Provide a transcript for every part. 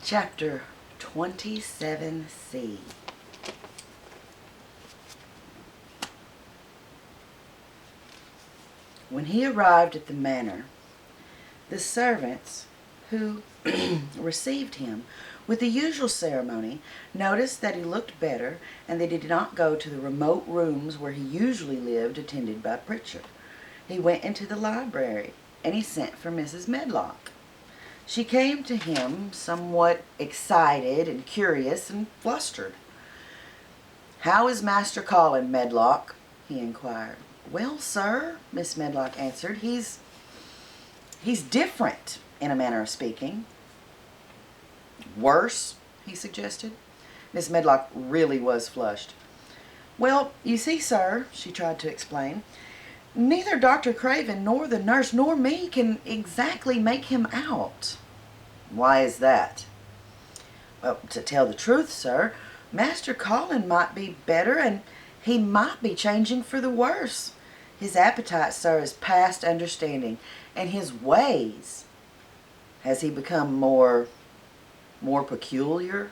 Chapter 27C. When he arrived at the manor, the servants who received him with the usual ceremony noticed that he looked better, and they did not go to the remote rooms where he usually lived, attended by Pritchard. He went into the library, and he sent for Mrs. Medlock. She came to him somewhat excited and curious and flustered. "How is Master Colin, Medlock?" he inquired. "Well, sir," Miss Medlock answered, he's different, in a manner of speaking." "Worse?" he suggested. Miss Medlock really was flushed. "Well, you see, sir," she tried to explain, "neither Dr. Craven nor the nurse nor me can exactly make him out." "Why is that?" "Well, to tell the truth, sir, Master Colin might be better, and he might be changing for the worse. His appetite, sir, is past understanding, and his ways—" "Has he become more peculiar?"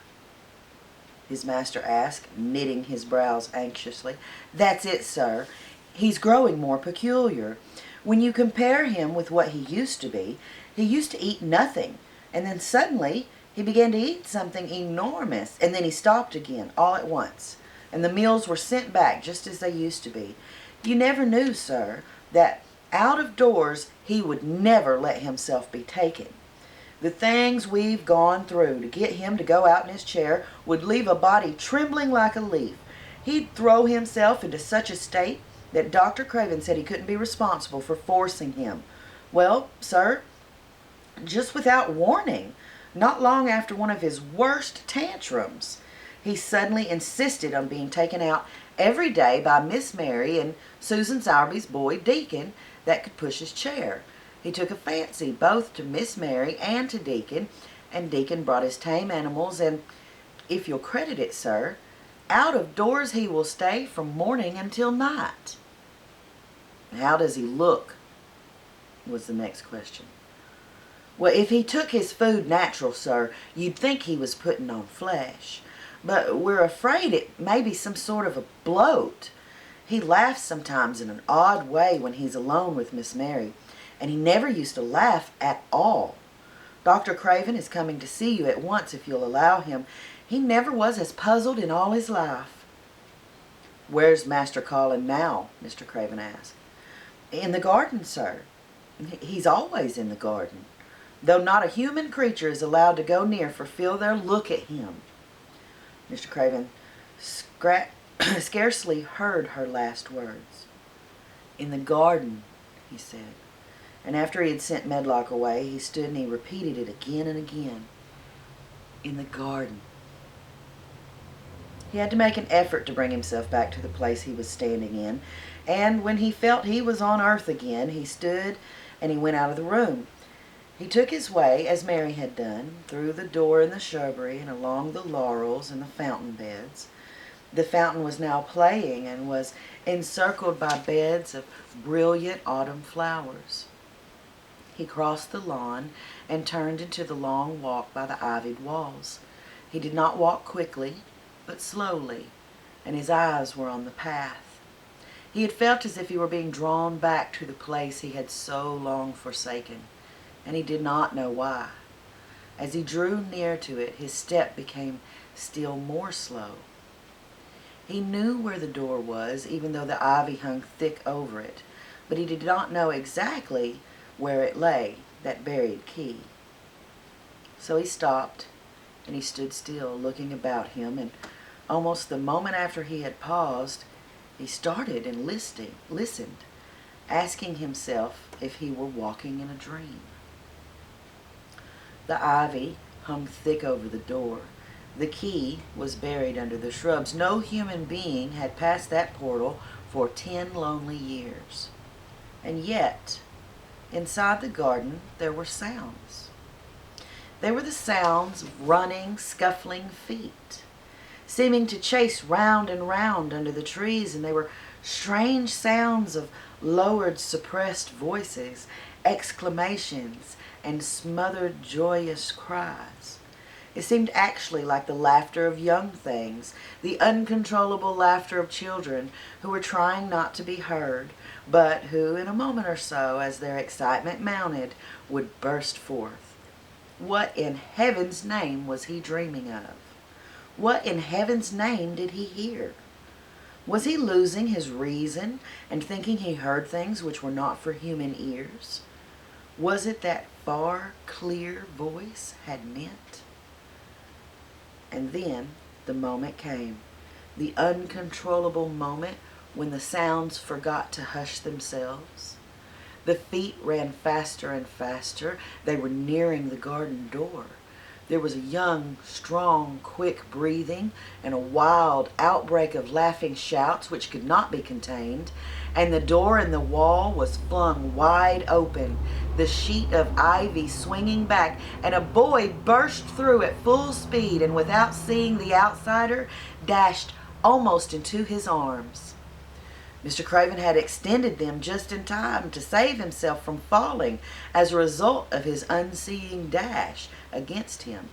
his master asked, knitting his brows anxiously. "That's it, sir. He's growing more peculiar. When you compare him with what he used to be, he used to eat nothing, and then suddenly he began to eat something enormous, and then he stopped again, all at once, and the meals were sent back just as they used to be. You never knew, sir, that out of doors he would never let himself be taken. The things we've gone through to get him to go out in his chair would leave a body trembling like a leaf. He'd throw himself into such a state that Dr. Craven said he couldn't be responsible for forcing him. Well, sir, just without warning, not long after one of his worst tantrums, he suddenly insisted on being taken out every day by Miss Mary and Susan Sowerby's boy, Deacon, that could push his chair. He took a fancy both to Miss Mary and to Deacon, and Deacon brought his tame animals, and, if you'll credit it, sir, out of doors he will stay from morning until night." "How does he look?" was the next question. "Well, if he took his food natural, sir, you'd think he was putting on flesh. But we're afraid it may be some sort of a bloat. He laughs sometimes in an odd way when he's alone with Miss Mary, and he never used to laugh at all. Dr. Craven is coming to see you at once if you'll allow him. He never was as puzzled in all his life." "Where's Master Colin now?" Mr. Craven asked. "In the garden, sir. He's always in the garden, though not a human creature is allowed to go near for fear they'll look at him." Mr. Craven scarcely heard her last words. "In the garden," he said. And after he had sent Medlock away, he stood and he repeated it again and again. "In the garden." He had to make an effort to bring himself back to the place he was standing in, and when he felt he was on earth again, he stood and he went out of the room. He took his way, as Mary had done, through the door in the shrubbery and along the laurels and the fountain beds. The fountain was now playing and was encircled by beds of brilliant autumn flowers. He crossed the lawn and turned into the long walk by the ivied walls. He did not walk quickly, but slowly, and his eyes were on the path. He had felt as if he were being drawn back to the place he had so long forsaken, and he did not know why. As he drew near to it, his step became still more slow. He knew where the door was, even though the ivy hung thick over it, but he did not know exactly where it lay, that buried key. So he stopped, and he stood still, looking about him, and almost the moment after he had paused, he started and listened, asking himself if he were walking in a dream. The ivy hung thick over the door. The key was buried under the shrubs. No human being had passed that portal for 10 lonely years. And yet, inside the garden, there were sounds. They were the sounds of running, scuffling feet, seeming to chase round and round under the trees, and they were strange sounds of lowered, suppressed voices, exclamations, and smothered, joyous cries. It seemed actually like the laughter of young things, the uncontrollable laughter of children who were trying not to be heard, but who, in a moment or so, as their excitement mounted, would burst forth. What in heaven's name was he dreaming of? What in heaven's name did he hear? Was he losing his reason and thinking he heard things which were not for human ears? Was it that far, clear voice had meant? And then the moment came, the uncontrollable moment when the sounds forgot to hush themselves. The feet ran faster and faster. They were nearing the garden door. There was a young, strong, quick breathing and a wild outbreak of laughing shouts which could not be contained, and the door in the wall was flung wide open, the sheet of ivy swinging back, and a boy burst through at full speed and without seeing the outsider dashed almost into his arms. Mr. Craven had extended them just in time to save himself from falling as a result of his unseeing dash against him.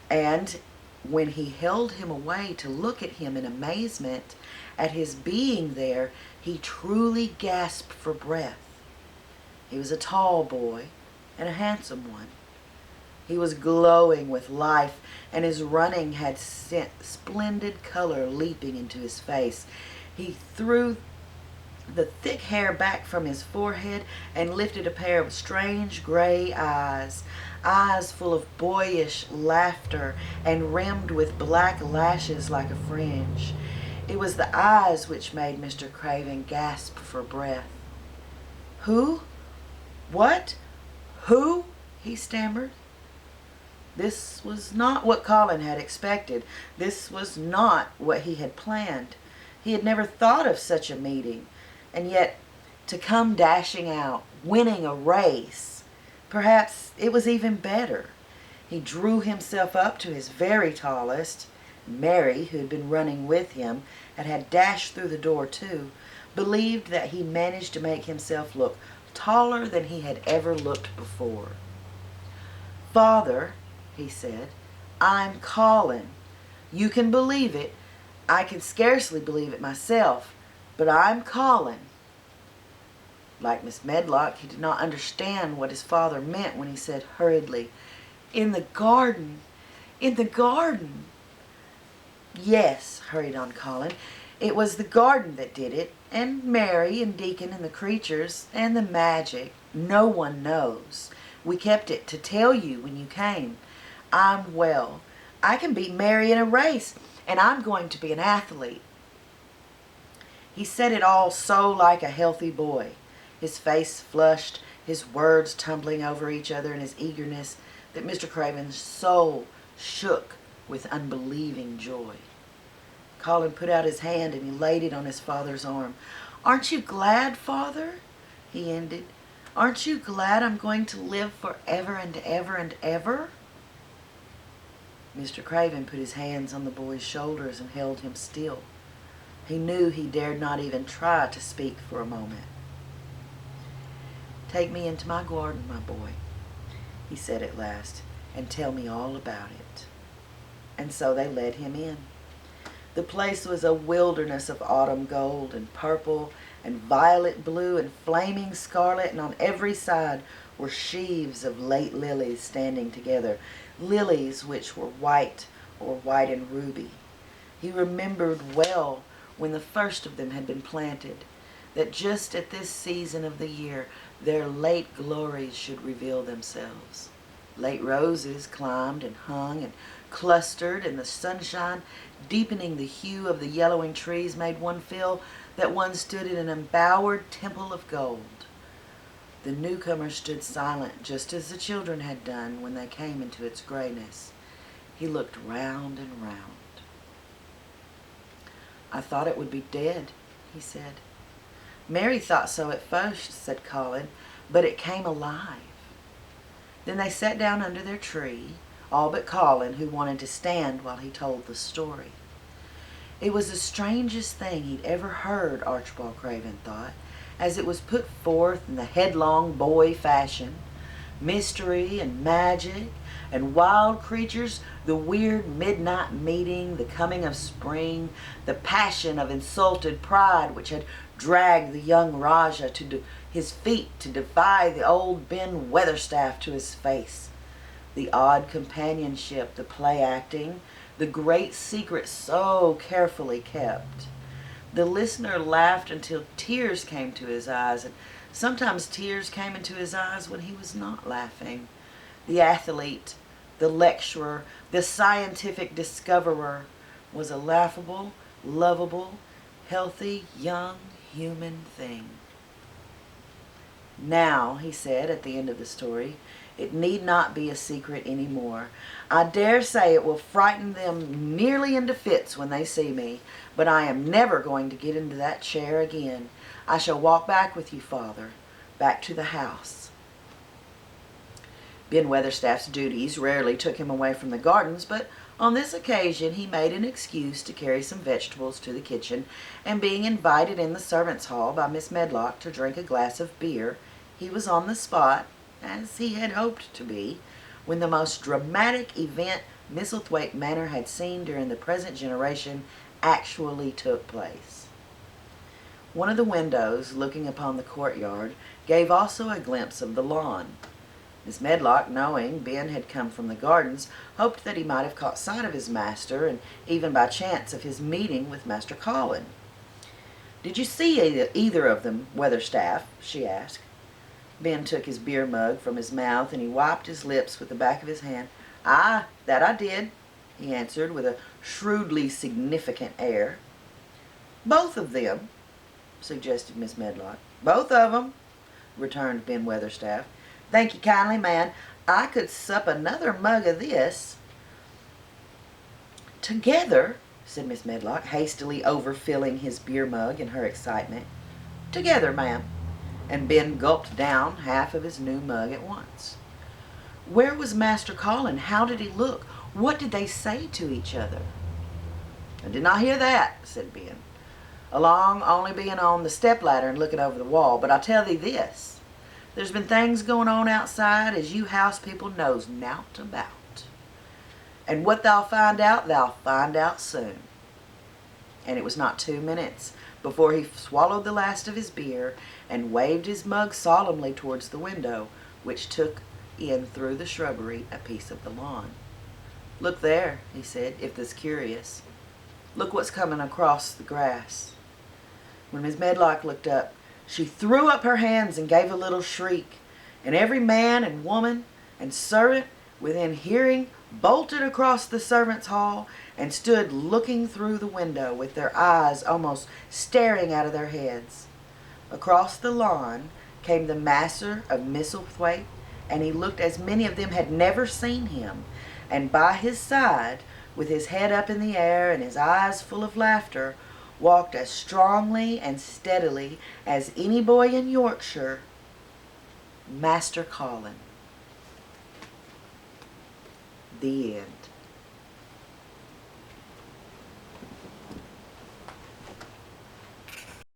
And when he held him away to look at him in amazement at his being there, he truly gasped for breath. He was a tall boy and a handsome one. He was glowing with life, and his running had sent splendid color leaping into his face. He threw the thick hair back from his forehead and lifted a pair of strange gray eyes, eyes full of boyish laughter and rimmed with black lashes like a fringe. It was the eyes which made Mr. Craven gasp for breath. "Who? What? Who?" he stammered. This was not what Colin had expected. This was not what he had planned. He had never thought of such a meeting. And yet, to come dashing out, winning a race, perhaps it was even better. He drew himself up to his very tallest. Mary, who had been running with him, and had dashed through the door too, believed that he managed to make himself look taller than he had ever looked before. "Father," he said, "I'm Colin. You can believe it. I can scarcely believe it myself. But I'm Colin." Like Miss Medlock, he did not understand what his father meant when he said hurriedly, "In the garden, in the garden." "Yes," hurried on Colin, "it was the garden that did it, and Mary and Deacon and the creatures, and the magic. No one knows. We kept it to tell you when you came. I'm well. I can beat Mary in a race, and I'm going to be an athlete." He said it all so like a healthy boy, his face flushed, his words tumbling over each other in his eagerness, that Mr. Craven's soul shook with unbelieving joy. Colin put out his hand and he laid it on his father's arm. "Aren't you glad, Father?" he ended. "Aren't you glad I'm going to live forever and ever and ever?" Mr. Craven put his hands on the boy's shoulders and held him still. He knew he dared not even try to speak for a moment. "Take me into my garden, my boy," he said at last, "and tell me all about it." And so they led him in. The place was a wilderness of autumn gold and purple and violet blue and flaming scarlet, and on every side were sheaves of late lilies standing together, lilies which were white or white and ruby. He remembered well when the first of them had been planted, that just at this season of the year their late glories should reveal themselves. Late roses climbed and hung and clustered in the sunshine, deepening the hue of the yellowing trees, made one feel that one stood in an embowered temple of gold. The newcomer stood silent, just as the children had done when they came into its grayness. He looked round and round. "I thought it would be dead," he said. "Mary thought so at first," said Colin, "but it came alive." Then they sat down under their tree, all but Colin, who wanted to stand while he told the story. It was the strangest thing he'd ever heard, Archibald Craven thought, as it was put forth in the headlong boy fashion. mystery and magic and wild creatures, the weird midnight meeting, the coming of spring, the passion of insulted pride which had dragged the young Raja to his feet to defy the old Ben Weatherstaff to his face, the odd companionship, the play acting, the great secret so carefully kept. The listener laughed until tears came to his eyes, and sometimes tears came into his eyes when he was not laughing. The athlete, the lecturer, the scientific discoverer was a laughable, lovable, healthy, young human thing. Now, he said at the end of the story, it need not be a secret any more. I dare say it will frighten them nearly into fits when they see me, but I am never going to get into that chair again. I shall walk back with you, Father, back to the house. Ben Weatherstaff's duties rarely took him away from the gardens, but on this occasion he made an excuse to carry some vegetables to the kitchen, and being invited in the servants' hall by Miss Medlock to drink a glass of beer, he was on the spot, as he had hoped to be, when the most dramatic event Misselthwaite Manor had seen during the present generation actually took place. One of the windows looking upon the courtyard gave also a glimpse of the lawn. Miss Medlock, knowing Ben had come from the gardens, hoped that he might have caught sight of his master, and even by chance of his meeting with Master Colin. "Did you see either of them, Weatherstaff?" she asked. Ben took his beer mug from his mouth, and he wiped his lips with the back of his hand. "Aye, that I did," he answered with a shrewdly significant air. "Both of them?" suggested Miss Medlock. "Both of 'em," returned Ben Weatherstaff. "Thank you kindly, man. I could sup another mug of this." "Together," said Miss Medlock, hastily overfilling his beer mug in her excitement. "Together, ma'am." And Ben gulped down half of his new mug at once. "Where was Master Colin? How did he look? What did they say to each other?" "I did not hear that," said Ben, "along only being on the step-ladder and looking over the wall. But I tell thee this, there's been things going on outside as you house people knows nowt about. And what thou'll find out soon." And it was not 2 minutes before he swallowed the last of his beer and waved his mug solemnly towards the window, which took in through the shrubbery a piece of the lawn. "Look there," he said, "if thou's curious. Look what's coming across the grass." When Miss Medlock looked up, she threw up her hands and gave a little shriek, and every man and woman and servant within hearing bolted across the servants' hall and stood looking through the window with their eyes almost staring out of their heads. Across the lawn came the master of Misselthwaite, and he looked as many of them had never seen him, and by his side, with his head up in the air and his eyes full of laughter, walked as strongly and steadily as any boy in Yorkshire, Master Colin. The end.